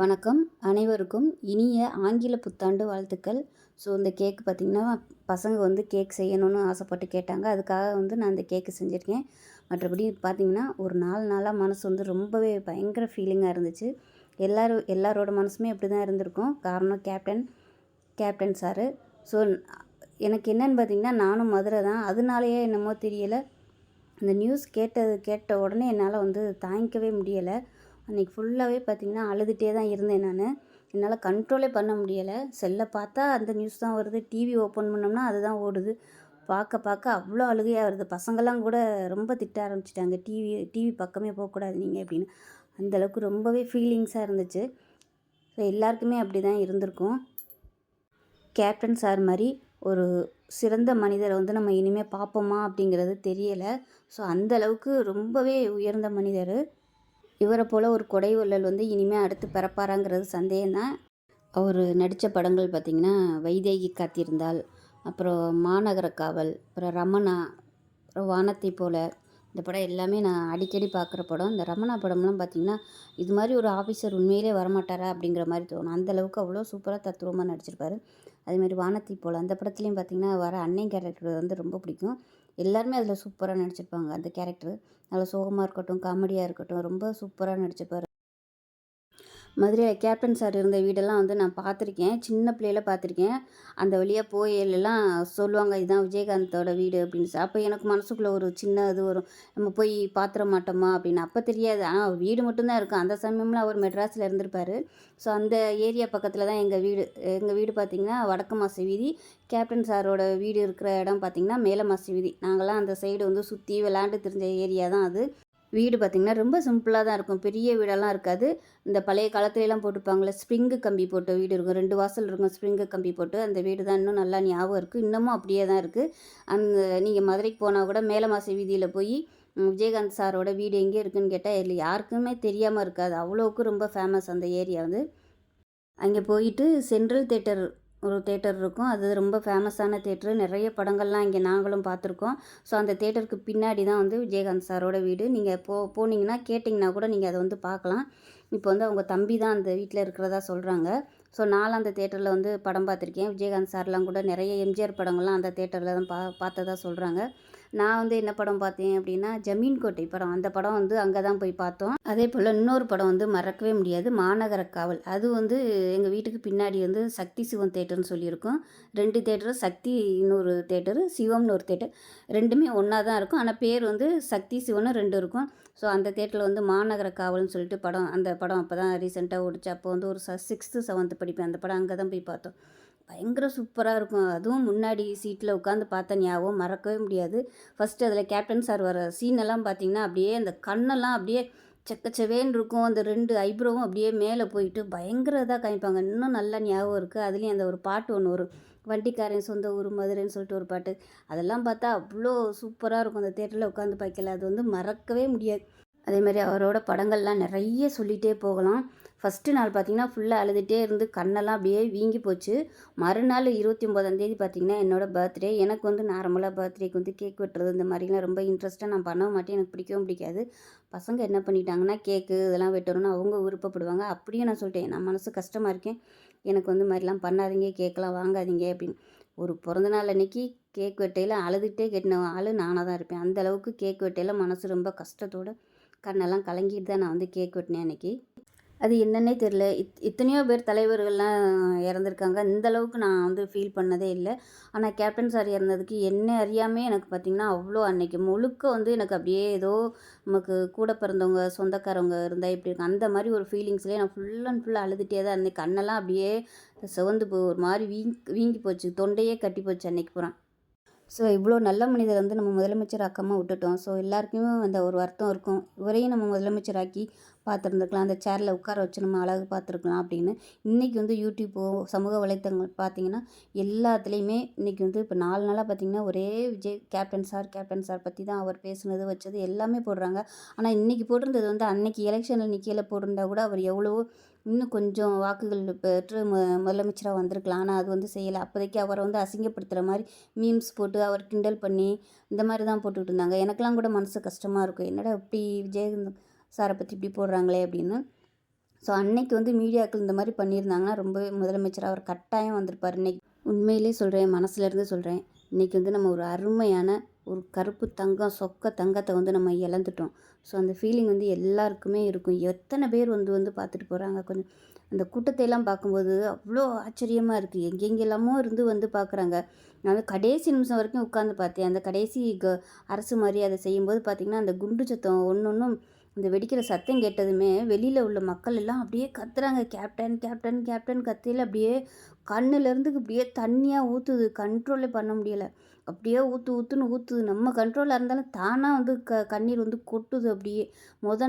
வணக்கம். அனைவருக்கும் இனிய ஆங்கில புத்தாண்டு வாழ்த்துக்கள். ஸோ இந்த கேக் பார்த்திங்கன்னா, பசங்க வந்து கேக் செய்யணும்னு ஆசைப்பட்டு கேட்டாங்க. அதுக்காக வந்து நான் இந்த கேக்கு செஞ்சுருக்கேன். மற்றபடி பார்த்திங்கன்னா, ஒரு 4 நாளா மனசு வந்து ரொம்பவே பயங்கர ஃபீலிங்காக இருந்துச்சு. எல்லாரோட மனசுமே அப்படி தான் இருந்திருக்கும். காரணம் கேப்டன் சாரு. ஸோ எனக்கு என்னென்னு பார்த்திங்கன்னா, நானும் மதுரை தான். அதனாலயே என்னமோ தெரியல, இந்த நியூஸ் கேட்ட உடனே என்னால் வந்து தாங்கிக்கவே முடியலை. அன்றைக்கி ஃபுல்லாகவே பார்த்திங்கன்னா அழுதுகிட்டே தான் இருந்தேன் நான். என்னால் கண்ட்ரோலே பண்ண முடியலை. செல்லை பார்த்தா அந்த நியூஸ் தான் வருது, டிவி ஓப்பன் பண்ணோம்னா அதுதான் ஓடுது. பார்க்க அவ்வளோ அழுகையாக வருது. பசங்கள்லாம் கூட ரொம்ப திட்ட ஆரம்பிச்சிட்டாங்க, டிவி பக்கமே போகக்கூடாது நீங்கள் அப்படின்னு. அந்தளவுக்கு ரொம்பவே ஃபீலிங்ஸாக இருந்துச்சு. ஸோ எல்லாருக்குமே அப்படி தான் இருந்திருக்கும். கேப்டன் சார் மாதிரி ஒரு சிறந்த மனிதரை வந்து நம்ம இனிமேல் பார்ப்போமா அப்படிங்கிறது தெரியலை. ஸோ அந்தளவுக்கு ரொம்பவே உயர்ந்த மனிதர். இவரை போல் ஒரு கொடை வள்ளல் வந்து இனிமேல் அடுத்து பிறப்பாராங்கிறது சந்தேகம்தான். அவர் நடித்த படங்கள் பார்த்திங்கன்னா, வைதேகி காத்திருந்தாள், அப்புறம் மாநகர காவல், அப்புறம் ரமணா, அப்புறம் வானத்தை போல, இந்த படம் எல்லாமே நான் அடிக்கடி பார்க்குற படம். இந்த ரமணா படம்லாம் பார்த்திங்கன்னா, இது மாதிரி ஒரு ஆஃபீஸர் உண்மையிலே வரமாட்டாரா அப்படிங்கிற மாதிரி தோணும். அந்தளவுக்கு அவ்வளோ சூப்பராக தத்ரூபமாக நடிச்சிருப்பார். அதேமாதிரி வானத்தை போல் அந்த படத்துலேயும் பார்த்திங்கன்னா, வர அண்ணன் கேரக்டர் வந்து ரொம்ப பிடிக்கும். எல்லாருமே அதில் சூப்பராக நடிச்சிருப்பாங்க. அந்த கேரக்டர் நல்லா சோகமாக இருக்கட்டும், காமெடியாக இருக்கட்டும், ரொம்ப சூப்பராக நடிச்சிருப்பார். மதுரையில் கேப்டன் சார் இருந்த வீடெல்லாம் வந்து நான் பார்த்துருக்கேன். சின்ன பிள்ளையில பார்த்துருக்கேன். அந்த வழியாக போகையிலலாம் சொல்லுவாங்க, இதுதான் விஜயகாந்தோட வீடு அப்படின்னு. அப்போ எனக்கு மனசுக்குள்ளே ஒரு சின்ன இது வரும், நம்ம போய் பார்த்துட மாட்டோமா அப்படின்னு. அப்போ தெரியாது. ஆனால் வீடு மட்டும்தான் இருக்கும். அந்த சமயம்ல அவர் மெட்ராஸில் இருந்திருப்பார். ஸோ அந்த ஏரியா பக்கத்தில் தான் எங்கள் வீடு. எங்கள் வீடு பார்த்திங்கன்னா வடக்கு மாசி வீதி. கேப்டன் சாரோட வீடு இருக்கிற இடம் பார்த்திங்கன்னா மேல மாசி வீதி. நாங்கள்லாம் அந்த சைடு வந்து சுற்றி விளாண்டு திரிஞ்ச ஏரியா தான் அது. வீடு பார்த்திங்கன்னா ரொம்ப சிம்பிளாக தான் இருக்கும். பெரிய வீடெல்லாம் இருக்காது. இந்த பழைய காலத்துலலாம் போட்டிருப்பாங்கள்ல, ஸ்ப்ரிங்கு கம்பி போட்ட வீடு இருக்கும். 2 வாசல் இருக்கும், ஸ்ப்ரிங்கு கம்பி போட்டு. அந்த வீடு தான் இன்னும் நல்லா ஞாபகம் இருக்குது. இன்னமும் அப்படியே தான் இருக்குது. நீங்கள் மதுரைக்கு போனால் கூட மேலமாசி வீதியில் போய் விஜயகாந்த் சாரோட வீடு எங்கே இருக்குதுன்னு கேட்டால் இல்லை, யாருக்குமே தெரியாமல் இருக்காது. அவ்வளோவுக்கு ரொம்ப ஃபேமஸ் அந்த ஏரியா வந்து. அங்கே போயிட்டு சென்ட்ரல் தேட்டர் ஒரு தேட்டர் இருக்கும். அது ரொம்ப ஃபேமஸான தேட்டரு. நிறைய படங்கள்லாம் இங்கே நாங்களும் பார்த்துருக்கோம். ஸோ அந்த தேட்டருக்கு பின்னாடி தான் வந்து விஜயகாந்த் சாரோட வீடு. நீங்கள் போனீங்கன்னா கேட்டிங்கன்னா கூட நீங்கள் அதை வந்து பார்க்கலாம். இப்போ வந்து அவங்க தம்பி தான் அந்த வீட்டில் இருக்கிறதா சொல்கிறாங்க. ஸோ நானும் அந்த தேட்டரில் வந்து படம் பார்த்துருக்கேன். விஜயகாந்த் சார்லாம் கூட நிறைய எம்ஜிஆர் படங்கள்லாம் அந்த தேட்டரில் தான் பார்த்ததா சொல்கிறாங்க. நான் வந்து என்ன படம் பார்த்தேன் அப்படின்னா, ஜமீன் கோட்டை படம். அந்த படம் வந்து அங்கே தான் போய் பார்த்தோம். அதே போல் இன்னொரு படம் வந்து மறக்கவே முடியாது, மாநகர காவல். அது வந்து எங்கள் வீட்டுக்கு பின்னாடி வந்து சக்தி சிவம் தேட்டர்னு சொல்லியிருக்கோம். 2 தேட்டரு, சக்தி இன்னொரு தேட்டரு, சிவம்னு ஒரு தேட்டர். 2மே ஒன்றா தான் இருக்கும். ஆனால் பேர் வந்து சக்தி சிவம்னு 2 இருக்கும். ஸோ அந்த தேட்டரில் வந்து மாநகர காவல்னு சொல்லிட்டு படம், அந்த படம் அப்போ தான் ரீசெண்டாக ஓடிச்சு. அப்போ வந்து ஒரு 6th 7th படிப்பேன். அந்த படம் அங்கே தான் போய் பார்த்தோம். பயங்கர சூப்பராக இருக்கும். அதுவும் முன்னாடி சீட்டில் உட்காந்து பார்த்த ஞாபகம் மறக்கவே முடியாது. ஃபஸ்ட்டு அதில் கேப்டன் சார் வர சீனெல்லாம் பார்த்திங்கன்னா, அப்படியே அந்த கண்ணெல்லாம் அப்படியே செக்கச்செவேன்னு இருக்கும். அந்த 2 ஐப்ரோவும் அப்படியே மேலே போயிட்டு பயங்கர இதாக காமிப்பாங்க. இன்னும் நல்லா ஞாபகம் இருக்குது. அதுலேயும் அந்த ஒரு பாட்டு ஒன்று வரும், வண்டிக்காரன் சொந்த ஊர் மதுரைன்னு சொல்லிட்டு ஒரு பாட்டு. அதெல்லாம் பார்த்தா அவ்வளோ சூப்பராக இருக்கும். அந்த தேட்டரில் உட்காந்து பார்க்கல, அது வந்து மறக்கவே முடியாது. அதேமாதிரி அவரோட படங்கள்லாம் நிறைய சொல்லிகிட்டே போகலாம். ஃபஸ்ட்டு நாள் பார்த்திங்கன்னா ஃபுல்லாக அழுதுகிட்டே இருந்து கண்ணெல்லாம் அப்படியே வீங்கி போச்சு. மறுநாள் 29ஆம் பார்த்திங்கன்னா என்னோடய பர்த்டே. எனக்கு வந்து நார்மலாக பர்த்டேக்கு வந்து கேக் வெட்டுறது இந்த மாதிரிலாம் ரொம்ப இன்ட்ரெஸ்ட்டாக நான் பண்ண மாட்டேன். எனக்கு பிடிக்கவும் பிடிக்காது. பசங்க என்ன பண்ணிட்டாங்கன்னா, கேக்கு இதெல்லாம் வெட்டணும்னு அவங்க விருப்பப்படுவாங்க. அப்படியே நான் சொல்லிட்டேன், நான் மனசு கஷ்டமாக இருக்கேன், எனக்கு வந்து மாதிரிலாம் பண்ணாதீங்க, கேக்கெலாம் வாங்காதீங்க அப்படின்னு. ஒரு பிறந்தநாள் அன்றைக்கி கேக் வெட்டையில் அழுதுகிட்டே கெட்டின ஆள் நானாக தான் இருப்பேன். அந்தளவுக்கு கேக் வெட்டையில் மனசு ரொம்ப கஷ்டத்தோடு கண்ணெல்லாம் கலங்கிட்டு தான் நான் வந்து கேக் வெட்டினேன் அன்றைக்கி. அது என்னன்னே தெரில. எத்தனையோ பேர் தலைவர்கள்லாம் இறந்துருக்காங்க. இந்த அளவுக்கு நான் வந்து ஃபீல் பண்ணதே இல்லை. ஆனால் கேப்டன் சார் இறந்ததுக்கு என்ன அறியாமே எனக்கு பார்த்திங்கன்னா அவ்வளோ அன்னைக்கு முழுக்க வந்து எனக்கு அப்படியே ஏதோ நமக்கு கூட பிறந்தவங்க சொந்தக்காரவங்க இருந்தால் எப்படி இருக்கும் அந்த மாதிரி ஒரு ஃபீலிங்ஸ்லேயே நான் ஃபுல் அண்ட் ஃபுல் அழுதுகிட்டே தான் இருந்தேன். கண்ணெல்லாம் அப்படியே சிவந்து ஒரு மாதிரி வீங்கி போச்சு, தொண்டையே கட்டி போச்சு அன்னைக்கு பூரா. ஸோ இவ்வளோ நல்ல மனிதர் வந்து நம்ம முதலமைச்சர் ஆக்காமல் விட்டுட்டோம். ஸோ எல்லாருக்குமே அந்த ஒரு வருத்தம் இருக்கும், இவரையும் நம்ம முதலமைச்சராக்கி பார்த்துருந்துருக்கலாம், அந்த சேரில் உட்கார வச்சு நம்ம அழகு பார்த்துருக்கலாம் அப்படின்னு. இன்றைக்கி வந்து யூடியூப்போ சமூக வலைத்தளங்கள் பார்த்திங்கன்னா எல்லாத்துலேயுமே இன்றைக்கி வந்து இப்போ 4 நாளாக பார்த்திங்கன்னா ஒரே கேப்டன் சார் பற்றி தான் அவர் பேசுனது வச்சது எல்லாமே போடுறாங்க. ஆனால் இன்றைக்கி போட்டிருந்தது வந்து அன்றைக்கி எலெக்ஷனில் நிற்கையில் போட்டிருந்தா கூட அவர் எவ்வளவோ இன்னும் கொஞ்சம் வாக்குகள் பெற்று முதலமைச்சராக வந்திருக்கலாம். ஆனால் அது வந்து செய்யலை. அப்போதைக்கு அவரை வந்து அசிங்கப்படுத்துகிற மாதிரி மீம்ஸ் போட்டு அவர் கிண்டல் பண்ணி இந்த மாதிரி தான் போட்டுக்கிட்டு இருந்தாங்க. எனக்கெலாம் கூட மனசு கஷ்டமாக இருக்கும், என்னடா இப்படி விஜய் சாரை பற்றி இப்படி போடுறாங்களே அப்படின்னு. ஸோ அன்னைக்கு வந்து மீடியாக்கள் இந்த மாதிரி பண்ணியிருந்தாங்கன்னா ரொம்பவே முதலமைச்சர் அவர் கட்டாயம் வந்திருப்பார். இன்னைக்கு உண்மையிலே சொல்கிறேன், மனசுலேருந்து சொல்கிறேன். இன்றைக்கி வந்து நம்ம ஒரு அருமையான ஒரு கருப்பு தங்கம், சொக்க தங்கத்தை வந்து நம்ம இழந்துட்டோம். ஸோ அந்த ஃபீலிங் வந்து எல்லாருக்குமே இருக்கும். எத்தனை பேர் வந்து வந்து பார்த்துட்டு போகிறாங்க. கொஞ்சம் அந்த கூட்டத்தையெல்லாம் பார்க்கும்போது அவ்வளோ ஆச்சரியமாக இருக்குது. எங்கெங்கெல்லாமோ இருந்து வந்து பார்க்குறாங்க. நான் வந்து கடைசி நிமிஷம் வரைக்கும் உட்காந்து பார்த்தேன். அந்த கடைசி அரசு மரியாதை செய்யும்போது பார்த்திங்கன்னா, அந்த குண்டு சத்தம் ஒன்று ஒன்றும் அந்த வெடிக்கிற சத்தம் கேட்டதுமே வெளியில் உள்ள மக்கள் எல்லாம் அப்படியே கத்துறாங்க. கேப்டன் கேப்டன் கேப்டன் கத்தியில் அப்படியே கண்ணுலேருந்து அப்படியே தண்ணியாக ஊற்றுது. கண்ட்ரோலே பண்ண முடியலை. அப்படியே ஊற்றுன்னு ஊற்றுது. நம்ம கண்ட்ரோலாக இருந்தாலும் தானாக வந்து கண்ணீர் வந்து கொட்டுது அப்படியே.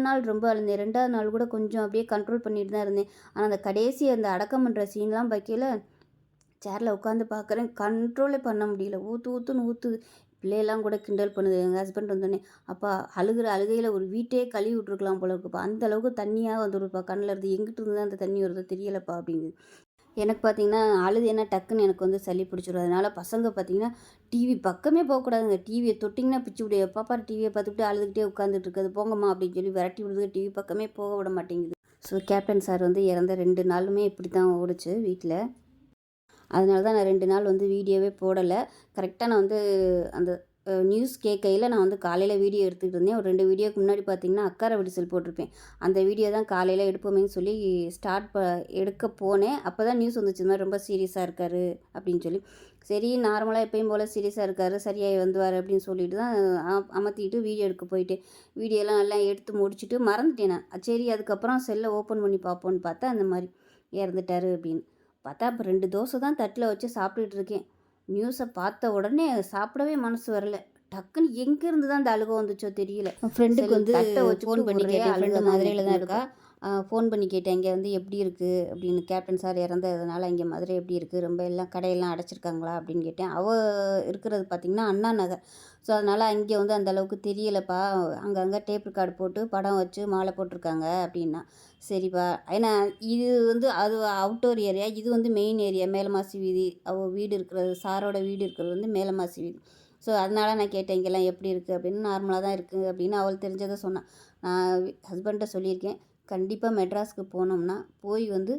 நாள் ரொம்ப அழுந்தேன். 2வது நாள் கூட கொஞ்சம் அப்படியே கண்ட்ரோல் பண்ணிட்டு தான் இருந்தேன். ஆனால் அந்த கடைசி அந்த அடக்கம் பண்ணுற சீன்லாம் பார்க்கையில சேரில் உட்காந்து பார்க்குறேன். கண்ட்ரோலே பண்ண முடியல. ஊற்றுன்னு ஊற்றுது. பிள்ளையெல்லாம் கூட கிண்டல் பண்ணுது. எங்கள் ஹஸ்பண்ட் வந்தோடனே, அப்பா அழுகிற அழுகையில் ஒரு வீட்டையே கழுவி விட்ருக்கலாம் போல இருக்குப்பா, அந்த அளவுக்கு தண்ணியாக வந்துடுப்பா கண்ணில் இருந்து, எங்கிட்டு இருந்து தான் அந்த தண்ணி வருதோ தெரியலப்பா அப்படிங்குது. எனக்கு பார்த்தீங்கன்னா அழுதேன்னா டக்குன்னு எனக்கு வந்து சளி பிடிச்சிடும். அதனால் பசங்க பார்த்தீங்கன்னா டிவி பக்கமே போகக்கூடாதுங்க. டிவியை தொட்டிங்கன்னா பிச்சு விடு. பாப்பா டிவியை பார்த்துக்கிட்டு அழுதுகிட்டே உட்காந்துட்டு இருக்குது, போங்கம்மா அப்படின்னு சொல்லி விரட்டி விடுது. டிவி பக்கமே போக விட மாட்டேங்குது. ஸோ கேப்டன் சார் வந்து இறந்த 2 நாளுமே இப்படி தான் ஓடுச்சு வீட்டில். அதனால தான் நான் 2 நாள் வந்து வீடியோவே போடலை. கரெக்டாக நான் வந்து அந்த நியூஸ் கேட்கையில் நான் வந்து காலையில் வீடியோ எடுத்துக்கிட்டு இருந்தேன். ஒரு 2 வீடியோக்கு முன்னாடி பார்த்திங்கன்னா அக்கார விடிசல் போட்டிருப்பேன். அந்த வீடியோ தான் காலையில் எடுப்போமேன்னு சொல்லி எடுக்க போனேன். அப்போ தான் நியூஸ் வந்துச்சு, இந்த மாதிரி ரொம்ப சீரியஸாக இருக்கார் அப்படின்னு சொல்லி. சரி நார்மலாக எப்பயும் போல் சீரியஸாக இருக்கார், சரியாகி வந்துவார் அப்படின்னு சொல்லிட்டு தான் அமர்த்திட்டு வீடியோ எடுக்க போயிட்டேன். வீடியோலாம் எல்லாம் எடுத்து முடிச்சுட்டு மறந்துட்டேன் நான். சரி அதுக்கப்புறம் செல்லை ஓப்பன் பண்ணி பார்ப்போன்னு பார்த்தா அந்த மாதிரி இறந்துட்டார் அப்படின்னு பார்த்தா, அப்போ 2 தோசை தான் தட்டில் வச்சு சாப்பிட்டுட்டு இருக்கேன். நியூஸை பார்த்த உடனே சாப்பிடவே மனசு வரல. டக்குன்னு எங்கேருந்து தான் அந்த அழுகை வந்துச்சோ தெரியல. ஃப்ரெண்டுக்கு வந்து ஃபோன் பண்ணி கேட்டேன். ஃப்ரெண்டு மதுரையில் தான் இருக்கா. ஃபோன் பண்ணி கேட்டேன், இங்கே வந்து எப்படி இருக்குது அப்படின்னு. கேப்டன் சார் இறந்ததுனால இங்கே மதுரை எப்படி இருக்குது, ரொம்ப எல்லாம் கடையெல்லாம் அடைச்சிருக்காங்களா அப்படின்னு கேட்டேன். அவள் இருக்கிறது பார்த்திங்கன்னா அண்ணா நகர். ஸோ அதனால் அங்கே வந்து அந்தளவுக்கு தெரியலப்பா, அங்கங்கே டேப் ரெக்கார்டு போட்டு படம் வச்சு மாலை போட்டிருக்காங்க அப்படின்னா. சரிப்பா, ஏன்னா இது வந்து அது அவுட்டோர் ஏரியா, இது வந்து மெயின் ஏரியா மேலமாசி வீதி. அவள் வீடு இருக்கிறது, சாரோட வீடு இருக்கிறது வந்து மேலமாசி வீதி. ஸோ அதனால நான் கேட்டேன், இங்கெல்லாம் எப்படி இருக்குது அப்படின்னு. நார்மலாக தான் இருக்குது அப்படின்னு அவள் தெரிஞ்சதை சொன்னான். நான் ஹஸ்பண்ட்டை சொல்லியிருக்கேன், கண்டிப்பாக மெட்ராஸுக்கு போனோம்னா போய் வந்து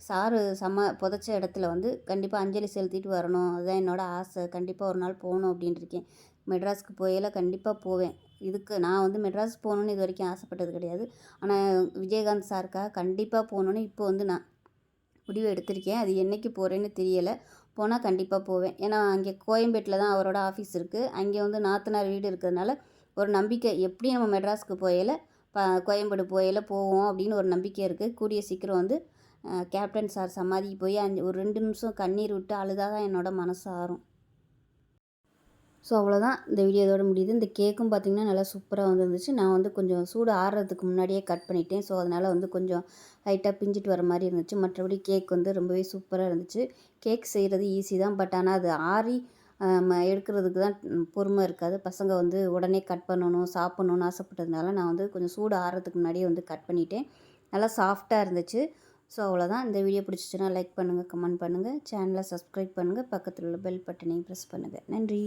சாரு புதைச்ச இடத்துல வந்து கண்டிப்பாக அஞ்சலி செலுத்திட்டு வரணும். அதுதான் என்னோடய ஆசை. கண்டிப்பாக ஒரு நாள் போகணும் அப்படின்ட்டுருக்கேன். மெட்ராஸுக்கு போகையில் கண்டிப்பாக போவேன். இதுக்கு நான் வந்து மெட்ராஸ் போகணுன்னு இது வரைக்கும் ஆசைப்பட்டது கிடையாது. ஆனால் விஜயகாந்த் சாருக்காக கண்டிப்பாக போகணுன்னு இப்போ வந்து நான் முடிவு எடுத்திருக்கேன். அது என்றைக்கு போகிறேன்னு தெரியலை. போனால் கண்டிப்பாக போவேன். ஏன்னா அங்கே கோயம்பேட்டில் தான் அவரோட ஆஃபீஸ் இருக்குது. அங்கே வந்து நாத்தனார் வீடு இருக்கிறதுனால ஒரு நம்பிக்கை, எப்படியும் நம்ம மெட்ராஸுக்கு போகையில் கோயம்பேடு போகையில் போவோம் அப்படின்னு ஒரு நம்பிக்கை இருக்குது. கூடிய சீக்கிரம் வந்து கேப்டன் சார் சமாதிக்கு போய் ஒரு 2 நிமிஷம் கண்ணீர் விட்டு அழுதா தான் என்னோடய மனசு ஆறும். ஸோ அவ்வளோதான், இந்த வீடியோ இதோட முடியுது. இந்த கேக்கும் பார்த்திங்கன்னா நல்லா சூப்பராக வந்துருந்துச்சு. நான் வந்து கொஞ்சம் சூடு ஆறுறதுக்கு முன்னாடியே கட் பண்ணிட்டேன். ஸோ அதனால் வந்து கொஞ்சம் லைட்டாக பிஞ்சிட்டு வர மாதிரி இருந்துச்சு. மற்றபடி கேக் வந்து ரொம்பவே சூப்பராக இருந்துச்சு. கேக் செய்கிறது ஈஸி தான். பட் ஆனால் அது ஆறி எடுக்கிறதுக்கு தான் பொறுமை இருக்காது. பசங்க வந்து உடனே கட் பண்ணணும், சாப்பிட்ணுன்னு ஆசைப்பட்டதுனால நான் வந்து கொஞ்சம் சூடு ஆறுறதுக்கு முன்னாடியே வந்து கட் பண்ணிட்டேன். நல்லா சாஃப்டாக இருந்துச்சு. ஸோ அவ்வளோதான். இந்த வீடியோ பிடிச்சிச்சுன்னா லைக் பண்ணுங்கள், கமெண்ட் பண்ணுங்கள், சேனலை சப்ஸ்கிரைப் பண்ணுங்கள், பக்கத்தில் உள்ள பெல் பட்டனையும் ப்ரெஸ் பண்ணுங்கள். நன்றி.